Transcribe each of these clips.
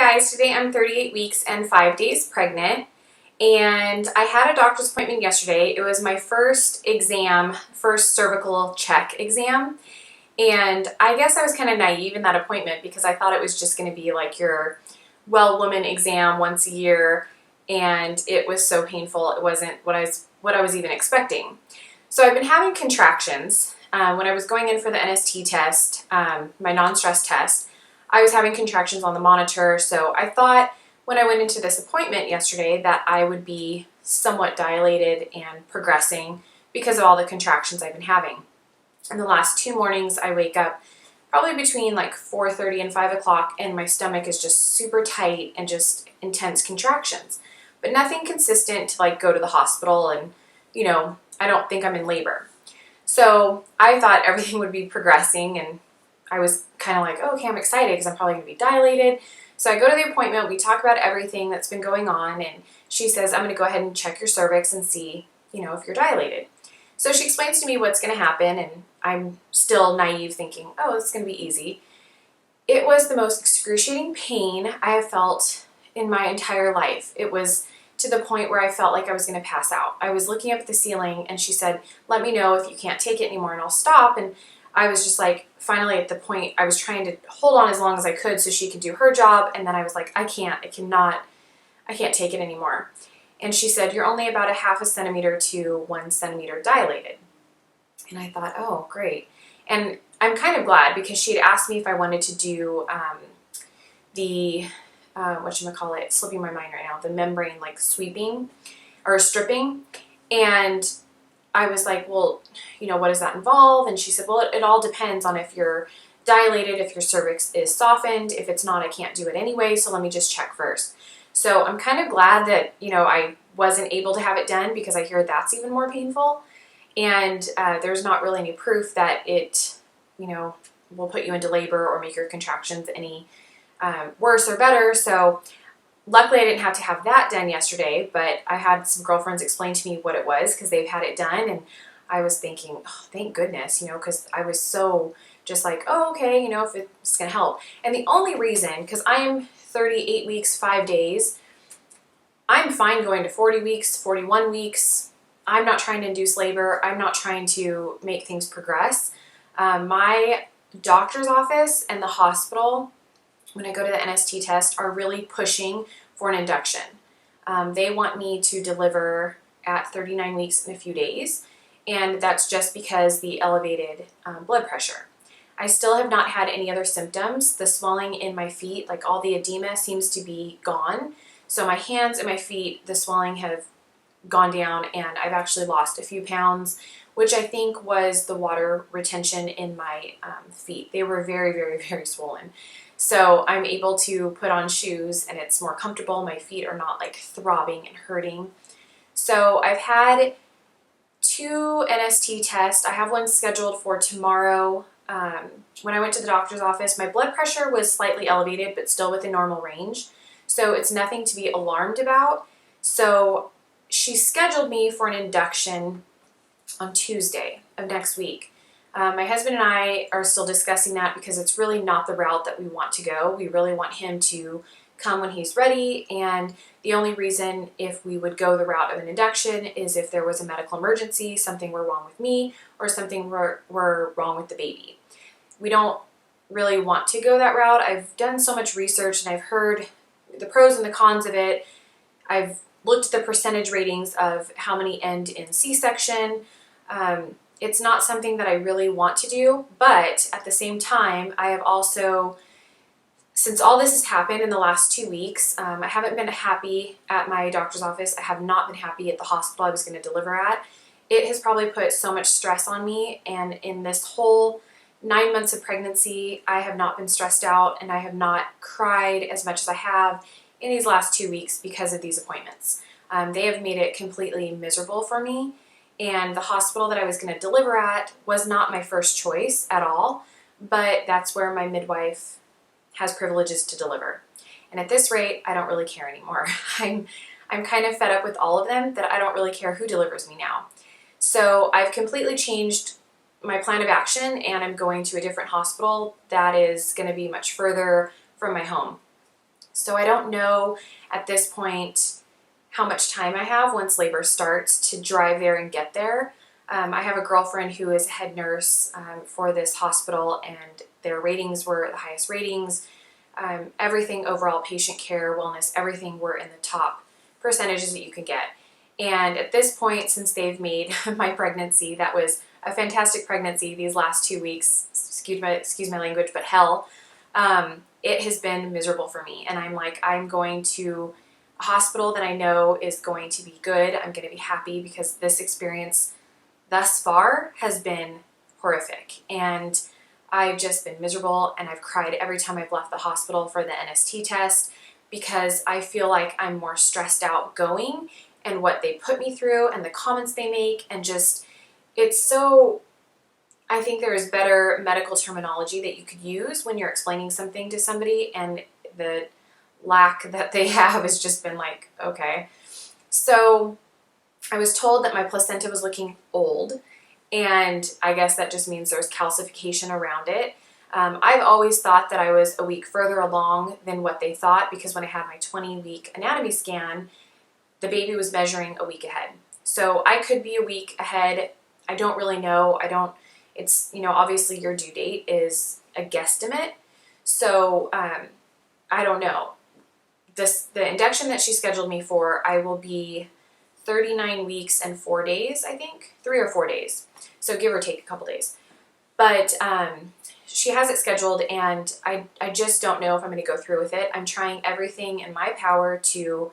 guys, today I'm 38 weeks and 5 days pregnant, and I had a doctor's appointment yesterday. It was my first exam, first cervical check exam, and I guess I was kind of naive in that appointment because I thought it was just going to be like your well woman exam once a year, and it was so painful. It wasn't what I was even expecting. So I've been having contractions. When I was going in for the NST test, my non-stress test, I was having contractions on the monitor, so I thought when I went into this appointment yesterday that I would be somewhat dilated and progressing because of all the contractions I've been having. In the last 2 mornings, I wake up probably between like 4:30 and 5 o'clock, and my stomach is just super tight and just intense contractions, but nothing consistent to like go to the hospital, and I don't think I'm in labor. So I thought everything would be progressing, and I was kind of like, oh, okay, I'm excited because I'm probably going to be dilated. So I go to the appointment, we talk about everything that's been going on, and she says, I'm going to go ahead and check your cervix and see, if you're dilated. So she explains to me what's going to happen, and I'm still naive thinking, oh, it's going to be easy. It was the most excruciating pain I have felt in my entire life. It was to the point where I felt like I was going to pass out. I was looking up at the ceiling, and she said, let me know if you can't take it anymore and I'll stop. And I was just like, finally at the point, I was trying to hold on as long as I could so she could do her job. And then I was like, I can't take it anymore. And she said, you're only about a 0.5 centimeter to 1 centimeter dilated. And I thought, oh, great. And I'm kind of glad because she had asked me if I wanted to do whatchamacallit, slipping my mind right now, the membrane like sweeping or stripping. And I was like, well, what does that involve? And she said, well, it all depends on if you're dilated, if your cervix is softened. If it's not, I can't do it anyway, so let me just check first. So I'm kind of glad that, I wasn't able to have it done because I hear that's even more painful. And there's not really any proof that it, will put you into labor or make your contractions any worse or better. So luckily I didn't have to have that done yesterday, but I had some girlfriends explain to me what it was because they've had it done, and I was thinking, oh, thank goodness, because I was so just like, oh, okay, if it's going to help. And the only reason, because I'm 38 weeks, 5 days, I'm fine going to 40 weeks, 41 weeks. I'm not trying to induce labor. I'm not trying to make things progress. My doctor's office and the hospital, when I go to the NST test, are really pushing for an induction. They want me to deliver at 39 weeks in a few days, and that's just because the elevated blood pressure. I still have not had any other symptoms. The swelling in my feet, like all the edema, seems to be gone. So my hands and my feet, the swelling have gone down, and I've actually lost a few pounds, which I think was the water retention in my feet. They were very, very, very swollen. So I'm able to put on shoes and it's more comfortable. My feet are not like throbbing and hurting. So I've had 2 NST tests. I have one scheduled for tomorrow. When I went to the doctor's office, my blood pressure was slightly elevated, but still within normal range. So it's nothing to be alarmed about. So she scheduled me for an induction on Tuesday of next week. My husband and I are still discussing that because it's really not the route that we want to go. We really want him to come when he's ready, and the only reason if we would go the route of an induction is if there was a medical emergency, something were wrong with me, or something were wrong with the baby. We don't really want to go that route. I've done so much research and I've heard the pros and the cons of it. I've looked at the percentage ratings of how many end in C-section. It's not something that I really want to do, but at the same time, I have also, since all this has happened in the last 2 weeks, I haven't been happy at my doctor's office. I have not been happy at the hospital I was going to deliver at. It has probably put so much stress on me, and in this whole 9 months of pregnancy, I have not been stressed out, and I have not cried as much as I have in these last 2 weeks because of these appointments. They have made it completely miserable for me. And the hospital that I was going to deliver at was not my first choice at all, but that's where my midwife has privileges to deliver. And at this rate, I don't really care anymore. I'm kind of fed up with all of them that I don't really care who delivers me now. So I've completely changed my plan of action, and I'm going to a different hospital that is going to be much further from my home. So I don't know at this point how much time I have once labor starts to drive there and get there. I have a girlfriend who is a head nurse for this hospital, and their ratings were the highest ratings. Everything overall, patient care, wellness, everything were in the top percentages that you could get. And at this point, since they've made my pregnancy, that was a fantastic pregnancy these last 2 weeks, excuse my language, but hell, it has been miserable for me. And I'm like, I'm going to a hospital that I know is going to be good. I'm going to be happy, because this experience thus far has been horrific. And I've just been miserable, and I've cried every time I've left the hospital for the NST test, because I feel like I'm more stressed out going, and what they put me through and the comments they make, and just, it's so, I think there is better medical terminology that you could use when you're explaining something to somebody, and the lack that they have has just been like, okay. So I was told that my placenta was looking old, and I guess that just means there's calcification around it. I've always thought that I was a week further along than what they thought, because when I had my 20-week anatomy scan, the baby was measuring a week ahead. So I could be a week ahead. I don't really know. It's, obviously your due date is a guesstimate. So I don't know. The induction that she scheduled me for, I will be 39 weeks and 4 days, I think, 3 or 4 days. So give or take a couple days. But she has it scheduled, and I just don't know if I'm going to go through with it. I'm trying everything in my power to,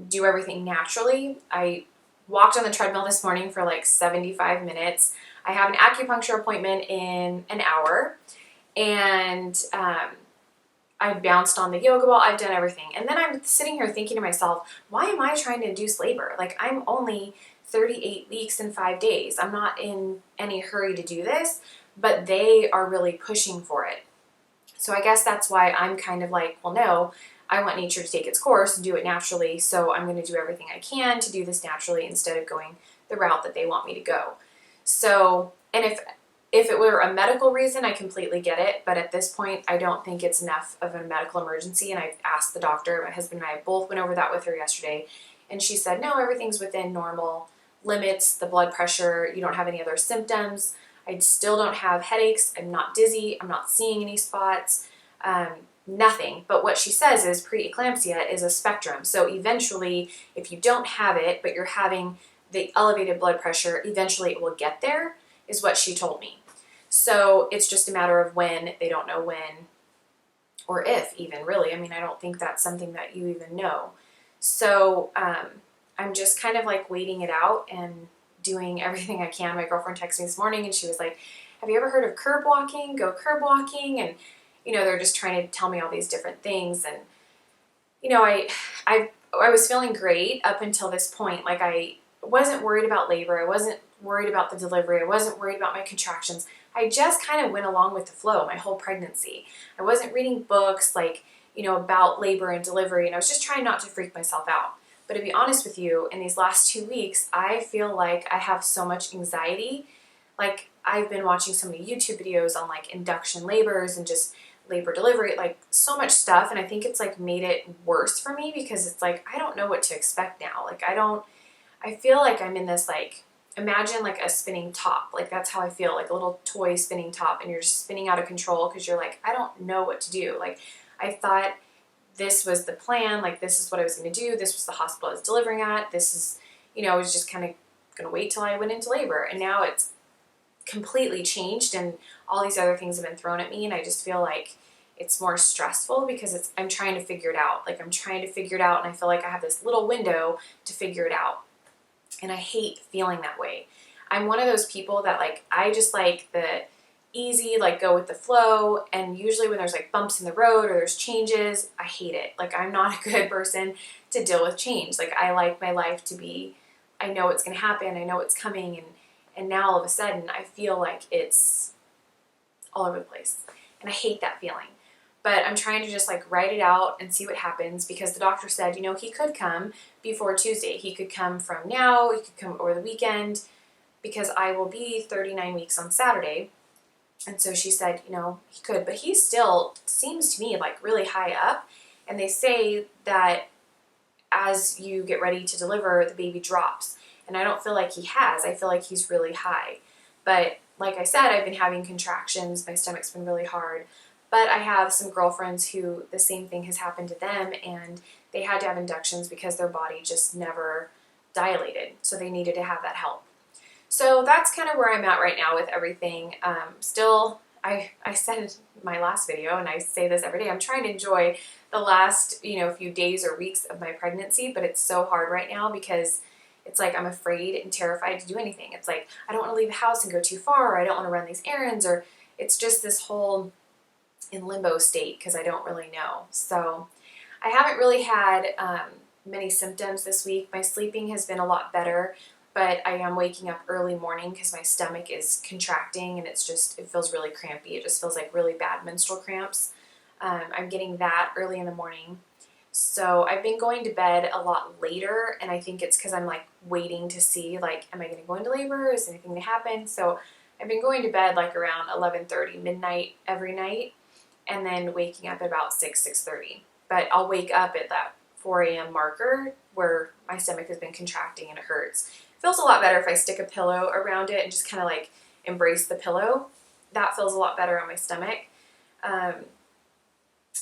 do everything naturally. I walked on the treadmill this morning for like 75 minutes. I have an acupuncture appointment in an hour, and I bounced on the yoga ball. I've done everything. And then I'm sitting here thinking to myself, why am I trying to induce labor? Like, I'm only 38 weeks and 5 days. I'm not in any hurry to do this, but they are really pushing for it. So I guess that's why I'm kind of like, well, no, I want nature to take its course and do it naturally. So I'm going to do everything I can to do this naturally instead of going the route that they want me to go. So, and if it were a medical reason, I completely get it. But at this point, I don't think it's enough of a medical emergency. And I've asked the doctor, my husband and I both went over that with her yesterday. And she said, no, everything's within normal limits, the blood pressure, you don't have any other symptoms. I still don't have headaches. I'm not dizzy. I'm not seeing any spots, nothing. But what she says is preeclampsia is a spectrum. So eventually, if you don't have it, but you're having the elevated blood pressure, eventually it will get there, is what she told me. So it's just a matter of when. They don't know when or if even, really. I mean, I don't think that's something that you even know. So I'm just kind of like waiting it out and doing everything I can. My girlfriend texted me this morning, and she was like, have you ever heard of curb walking? Go curb walking. And, they're just trying to tell me all these different things. And, I was feeling great up until this point. Like, I wasn't worried about labor. I wasn't worried about the delivery. I wasn't worried about my contractions. I just kind of went along with the flow my whole pregnancy. I wasn't reading books about labor and delivery, and I was just trying not to freak myself out. But to be honest with you, in these last 2 weeks, I feel like I have so much anxiety. Like, I've been watching so many YouTube videos on like induction labors and just labor delivery, like so much stuff. And I think it's like made it worse for me, because it's like, I don't know what to expect now. Like, I feel like I'm in this, like, imagine like a spinning top. Like, that's how I feel, like a little toy spinning top, and you're just spinning out of control because you're like, I don't know what to do. Like, I thought this was the plan, like this is what I was going to do, this was the hospital I was delivering at, this is, I was just kind of going to wait till I went into labor. And now it's completely changed, and all these other things have been thrown at me, and I just feel like it's more stressful because I'm trying to figure it out. Like, I'm trying to figure it out, and I feel like I have this little window to figure it out. And I hate feeling that way. I'm one of those people that, like, I just like the easy, like, go with the flow. And usually when there's like bumps in the road or there's changes, I hate it. Like, I'm not a good person to deal with change. Like, I like my life to be, I know it's going to happen. I know it's coming. And now all of a sudden I feel like it's all over the place. And I hate that feeling. But I'm trying to just like write it out and see what happens, because the doctor said, he could come before Tuesday. He could come from now. He could come over the weekend, because I will be 39 weeks on Saturday. And so she said, you know, he could, but he still seems to me like really high up. And they say that as you get ready to deliver, the baby drops. And I don't feel like he has. I feel like he's really high. But like I said, I've been having contractions. My stomach's been really hard. But I have some girlfriends who the same thing has happened to them, and they had to have inductions because their body just never dilated. So they needed to have that help. So that's kind of where I'm at right now with everything. Still, I said in my last video, and I say this every day, I'm trying to enjoy the last, few days or weeks of my pregnancy, but it's so hard right now because it's like I'm afraid and terrified to do anything. It's like I don't want to leave the house and go too far, or I don't want to run these errands, or it's just this whole in limbo state because I don't really know. So I haven't really had many symptoms this week. My sleeping has been a lot better, but I am waking up early morning because my stomach is contracting and it feels really crampy. It just feels like really bad menstrual cramps. I'm getting that early in the morning. So I've been going to bed a lot later, and I think it's because I'm like waiting to see, like, am I going to go into labor? Is anything going to happen? So I've been going to bed like around 11:30, midnight every night, and then waking up at about 6:30. But I'll wake up at that 4 a.m. marker where my stomach has been contracting and it hurts. It feels a lot better if I stick a pillow around it and just kind of like embrace the pillow. That feels a lot better on my stomach.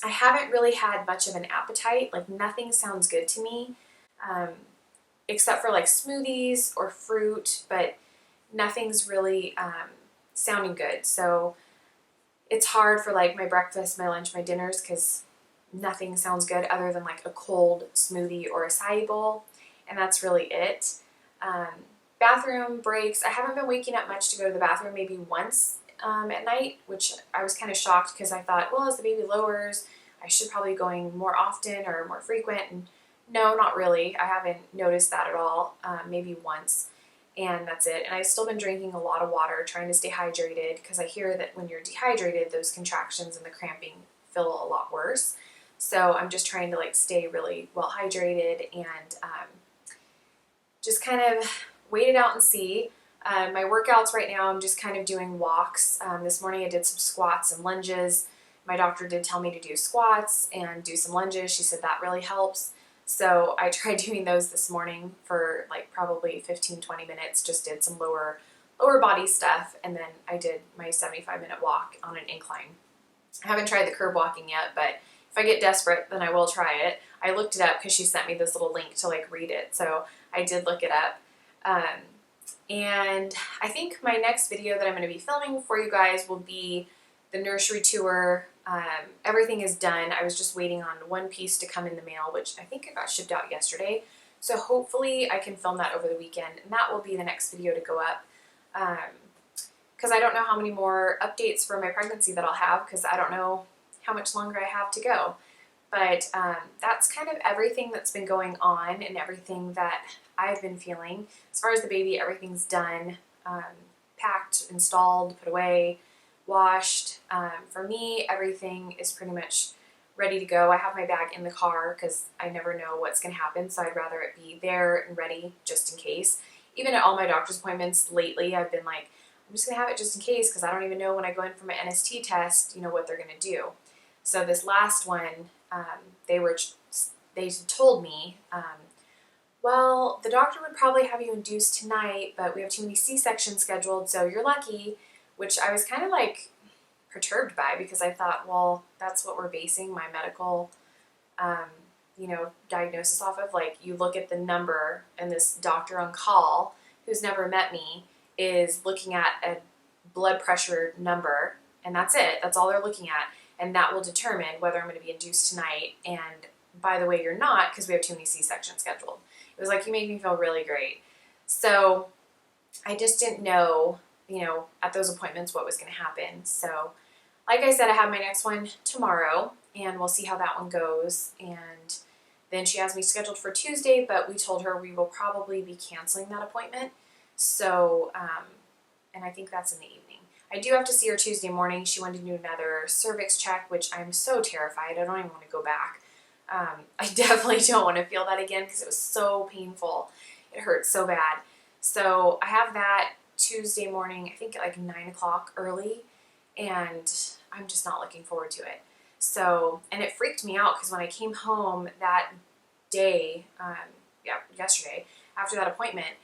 I haven't really had much of an appetite. Like nothing sounds good to me, except for like smoothies or fruit, but nothing's really sounding good. So it's hard for like my breakfast, my lunch, my dinners because nothing sounds good other than like a cold smoothie or acai bowl, and that's really it. Bathroom breaks. I haven't been waking up much to go to the bathroom, maybe once at night, which I was kind of shocked because I thought, well, as the baby lowers, I should probably be going more often or more frequent. And no, not really. I haven't noticed that at all. Maybe once, and that's it. And I've still been drinking a lot of water, trying to stay hydrated because I hear that when you're dehydrated, those contractions and the cramping feel a lot worse. So I'm just trying to like stay really well hydrated and just kind of wait it out and see. My workouts right now, I'm just kind of doing walks. This morning I did some squats and lunges. My doctor did tell me to do squats and do some lunges. She said that really helps. So I tried doing those this morning for like probably 15-20 minutes, just did some lower body stuff, and then I did my 75-minute walk on an incline. I haven't tried the curb walking yet, but if I get desperate, then I will try it. I looked it up because she sent me this little link to like read it, so I did look it up. And I think my next video that I'm going to be filming for you guys will be the nursery tour. Everything is done. I was just waiting on one piece to come in the mail, which I think it got shipped out yesterday. So hopefully I can film that over the weekend, and that will be the next video to go up. Because I don't know how many more updates for my pregnancy that I'll have, because I don't know how much longer I have to go. But that's kind of everything that's been going on and everything that I've been feeling. As far as the baby, everything's done, packed, installed, put away, washed. For me, everything is pretty much ready to go. I have my bag in the car because I never know what's going to happen, so I'd rather it be there and ready just in case. Even at all my doctor's appointments lately, I've been like, I'm just going to have it just in case because I don't even know when I go in for my NST test, what they're going to do. So this last one, they told me, well, the doctor would probably have you induced tonight, but we have too many C-sections scheduled, so you're lucky, which I was kind of like perturbed by because I thought, well, that's what we're basing my medical, diagnosis off of. Like, you look at the number, and this doctor on call, who's never met me, is looking at a blood pressure number, and that's it. That's all they're looking at, and that will determine whether I'm going to be induced tonight. And by the way, you're not, because we have too many C-sections scheduled. It was like, you made me feel really great. So I just didn't know, at those appointments what was going to happen. So like I said, I have my next one tomorrow, and we'll see how that one goes. And then she has me scheduled for Tuesday, but we told her we will probably be canceling that appointment. So, and I think that's in the evening. I do have to see her Tuesday morning. She wanted to do another cervix check, which I'm so terrified. I don't even want to go back. I definitely don't want to feel that again because it was so painful. It hurt so bad. So I have that Tuesday morning, I think at like 9 o'clock early. and I'm just not looking forward to it. So, and it freaked me out because when I came home that day, yesterday, after that appointment,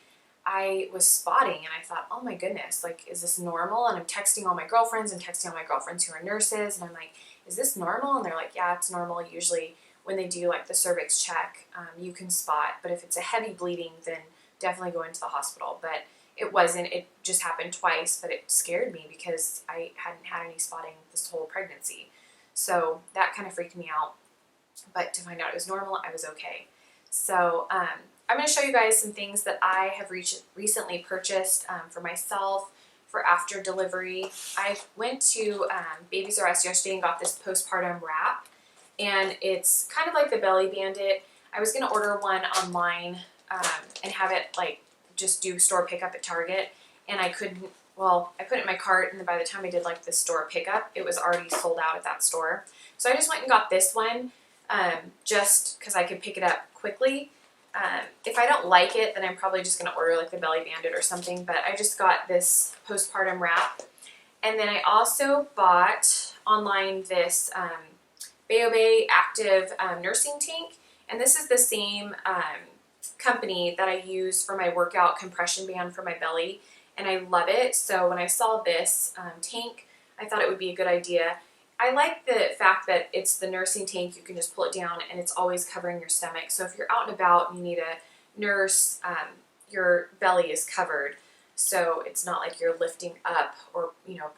I was spotting and I thought, oh my goodness, like, is this normal? And I'm texting all my girlfriends and texting all my girlfriends who are nurses. And I'm like, is this normal? And they're like, yeah, it's normal. Usually when they do like the cervix check, you can spot. But if it's a heavy bleeding, then definitely go into the hospital. But it wasn't. It just happened twice, but it scared me because I hadn't had any spotting this whole pregnancy. So that kind of freaked me out. But to find out it was normal, I was okay. So I'm going to show you guys some things that I have recently purchased for myself for after delivery. I went to Babies R Us yesterday and got this postpartum wrap, and it's kind of like the Belly Bandit. I was going to order one online and have it like just do store pickup at Target, and I couldn't. Well, I put it in my cart, and then by the time I did like the store pickup, it was already sold out at that store. So I just went and got this one just because I could pick it up quickly. If I don't like it, then I'm probably just going to order like the Belly Bandit or something, but I just got this postpartum wrap. And then I also bought online this Beobe Active Nursing Tank, and this is the same company that I use for my workout compression band for my belly, and I love it. So when I saw this tank, I thought it would be a good idea. I like the fact that it's the nursing tank. You can just pull it down and it's always covering your stomach. So if you're out and about and you need a nurse, your belly is covered. So it's not like you're lifting up or,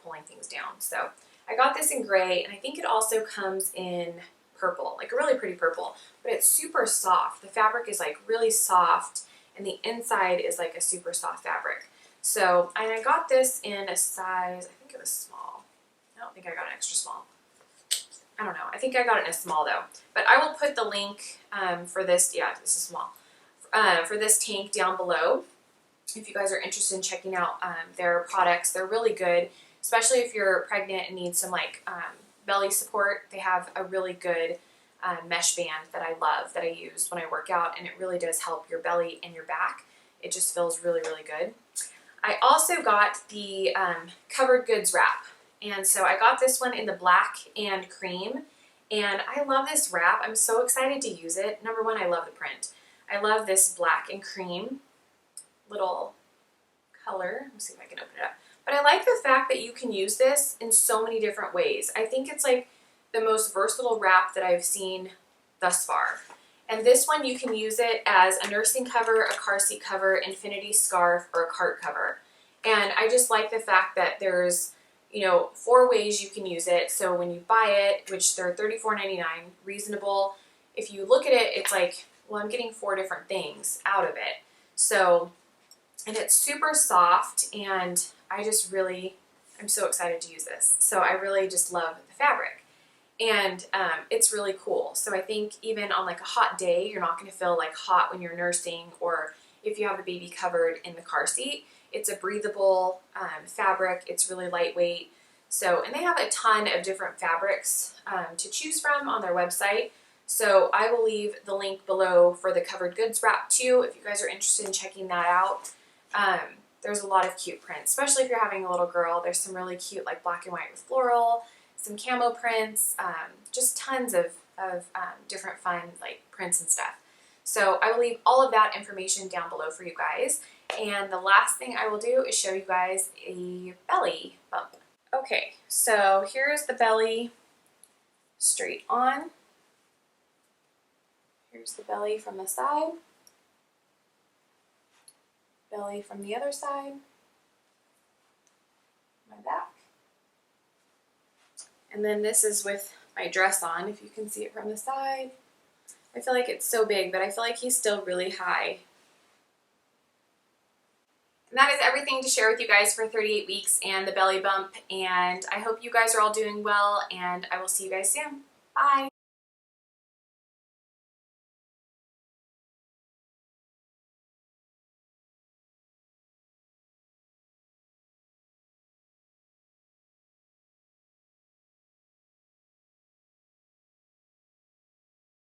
pulling things down. So I got this in gray, and I think it also comes in purple, like a really pretty purple, but it's super soft. The fabric is like really soft, and the inside is like a super soft fabric. So, and I got this in a size, I think it was small. I don't think I got an extra small. I don't know. I think I got it in a small though. But I will put the link for this, yeah, this is small, for this tank down below. If you guys are interested in checking out their products, they're really good, especially if you're pregnant and need some like belly support. They have a really good mesh band that I love, that I use when I work out, and it really does help your belly and your back. It just feels really, really good. I also got the Covered Goods wrap. And so I got this one in the black and cream, and I love this wrap. I'm so excited to use it. Number one, I love the print. I love this black and cream little color. Let me see if I can open it up. But I like the fact that you can use this in so many different ways. I think it's like the most versatile wrap that I've seen thus far. And this one, you can use it as a nursing cover, a car seat cover, infinity scarf, or a cart cover. And I just like the fact that there's 4 ways you can use it. So when you buy it, which they're $34.99, reasonable. If you look at it, it's like, well, I'm getting 4 different things out of it. So, and it's super soft, and I just really, I'm so excited to use this. So I really just love the fabric, and it's really cool. So I think even on like a hot day, you're not going to feel like hot when you're nursing, or if you have the baby covered in the car seat. It's a breathable fabric. It's really lightweight. So, and they have a ton of different fabrics to choose from on their website. So I will leave the link below for the Covered Goods wrap too, if you guys are interested in checking that out. There's a lot of cute prints, especially if you're having a little girl. There's some really cute like black and white with floral, some camo prints, just tons of different fun like prints and stuff. So I will leave all of that information down below for you guys. And the last thing I will do is show you guys a belly bump. Okay, so here's the belly straight on. Here's the belly from the side. Belly from the other side. My back. And then this is with my dress on, if you can see it from the side. I feel like it's so big, but I feel like he's still really high. And that is everything to share with you guys for 38 weeks and the belly bump. And I hope you guys are all doing well, and I will see you guys soon. Bye.